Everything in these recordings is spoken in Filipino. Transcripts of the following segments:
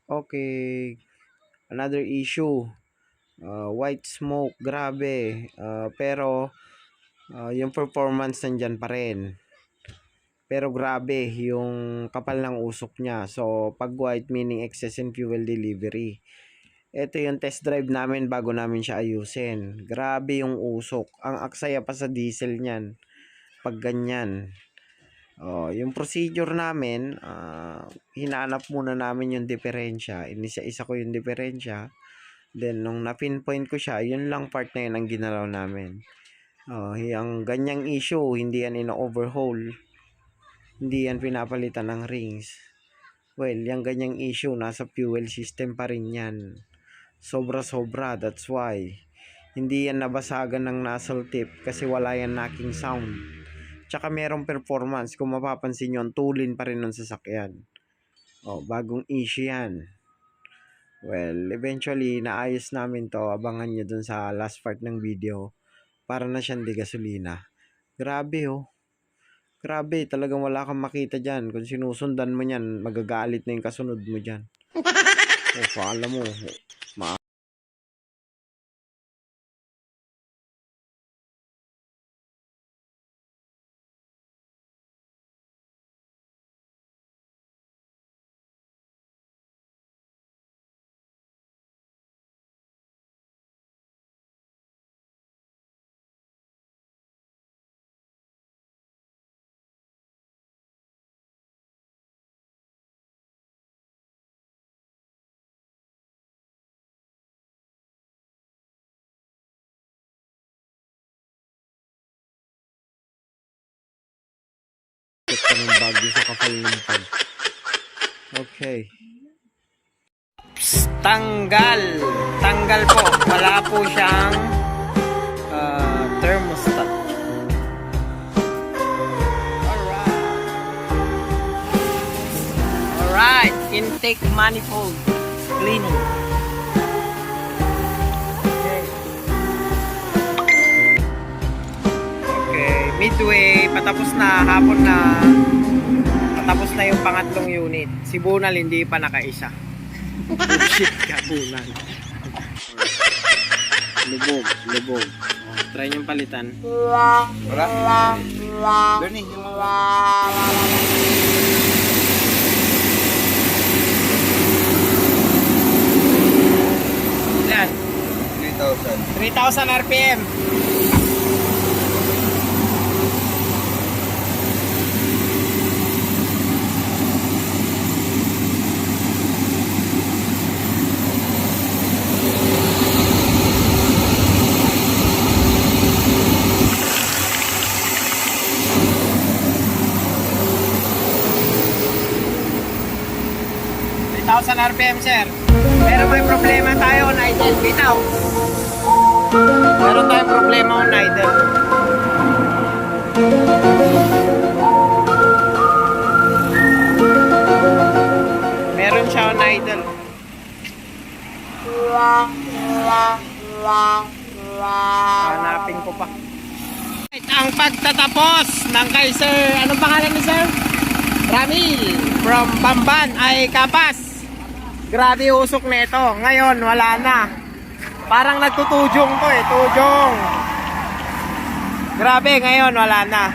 Okay, another issue. White smoke, grabe. Pero yung performance nandyan pa rin. Pero grabe yung kapal ng usok niya. So, pag white meaning excess in fuel delivery. Ito yung test drive namin bago namin siya ayusin. Grabe yung usok. Ang aksaya pa sa diesel niyan. Pag ganyan. Yung procedure namin, hinanap muna namin yung diferensya. Inisa-isa ko yung diferensya. Then, nung na-pinpoint ko siya, yun lang part na yun ang ginalaw namin. Yung ganyang issue, hindi yan ino-overhaul. Hindi yan pinapalitan ng rings. Well, yung ganyang issue, nasa fuel system pa rin yan. Sobra-sobra, that's why. Hindi yan nabasagan ng nozzle tip kasi wala yan knocking sound. Tsaka merong performance, kung mapapansin nyo, tulin pa rin ng sasakyan. Bagong issue yan. Well, eventually, naayos namin to. Abangan nyo dun sa last part ng video. Para na siyang di gasolina. Grabe Grabe, talagang wala kang makita dyan. Kung sinusundan mo yan, magagalit na yung kasunod mo dyan. Alam mo, ka ng bagyo sa kapal ng pag. Okay. Tanggal po. Wala po siyang thermostat. Alright. Intake manifold cleaning. Okay. Midway. Patapos na. Hapon na. Patapos na yung pangatlong unit. Si Bunal hindi pa nakaisa. Shit ka, Bunal. Lubog. Try niyong palitan. Wala? Doon eh, yung mga... Yan. 3,000. 3,000 RPM. RPM, sir. Pero may problema tayo on idle. Bitaw. Meron tayong problema on idle. Meron siya on idle. Hanapin ko pa. Ang pagtatapos ng kay Sir, anong pangalan ni Sir? Ramil from Bamban ay Kapas. Grabe usok nito. Ngayon wala na. Parang nagtutujong to eh, tujong. Grabe, ngayon wala na.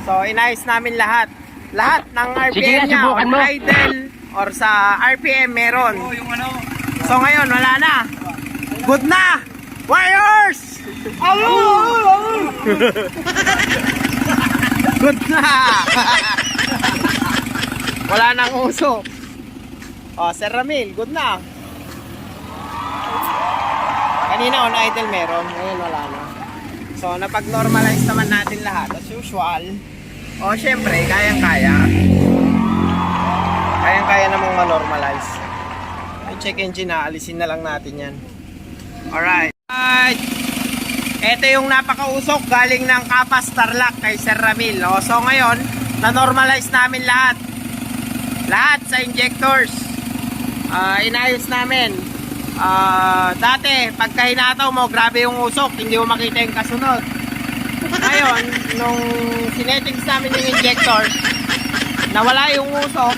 So inayos namin lahat. Lahat ng RPM niya, on idle or sa RPM meron. So ngayon wala na. Good na. Warriors! Good na. Wala nang usok. Sir Ramil, good na. Kanina on idle meron, ngayon wala na. So napag-normalize naman natin lahat as usual. Syempre, kayang-kaya. Kayang-kaya namang ma-normalize. Yung check engine na, alisin na lang natin yan. Alright. Ito yung napakausok galing ng Kapas Tarlac kay Sir Ramil. So ngayon, na-normalize namin lahat. Lahat sa injectors. Inayos namin. Dati pagka hinataw mo, grabe yung usok, hindi mo makita yung kasunod. Ngayon, nung sinettings namin yung injectors, nawala yung usok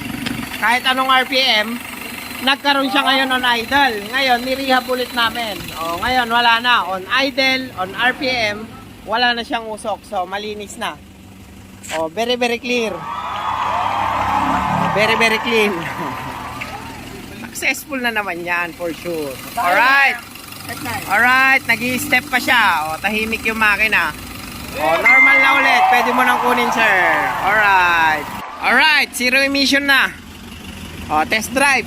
kahit anong RPM, nagkaroon siya ngayon on idle. Ngayon, nirehab ulit namin. O, ngayon, wala na. On idle, on RPM, wala na siyang usok. So, malinis na. O, very, very clear. Very, very clean. Successful na naman yan, for sure. Alright. Alright, nag-i-step pa siya. O, tahimik yung makina. O, normal na ulit. Pwede mo nang kunin, sir. Alright. Alright, zero emission na. O, test drive.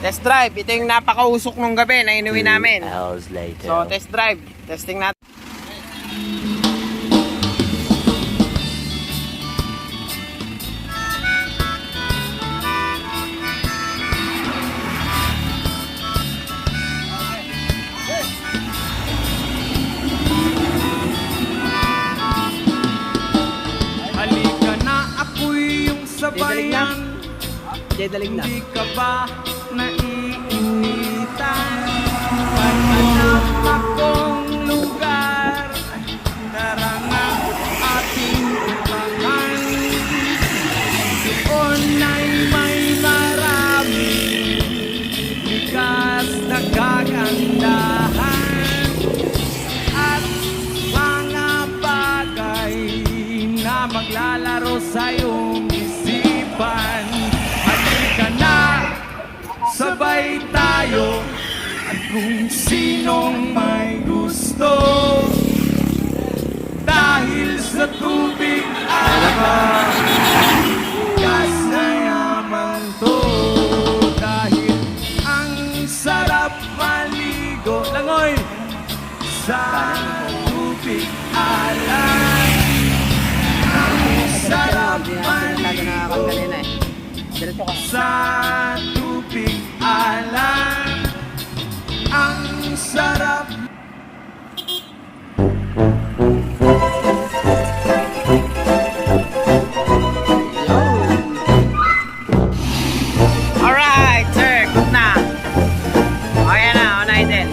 Test drive. Ito yung napakausok nung gabi na inuwi namin. So, test drive. Testing natin. Halika na, ako'y yung sabayan. Dalig na. Hindi ka ba naiinitan? Paghanap akong lugar, tara nga ating upahan. Doon ay may maraming likas na kagandahan at mga bagay na maglalaro sa iyong isipan. Halika na, sabay tayo, at kung sinong may gusto, dahil sa tubig at gas na yaman to. Dahil ang sarap maligo, langoy, sa tubig alam. Ang sarap maligo sa tubig alam. Ang sarap. Alright, sir. Good na. O, yan na. On idle.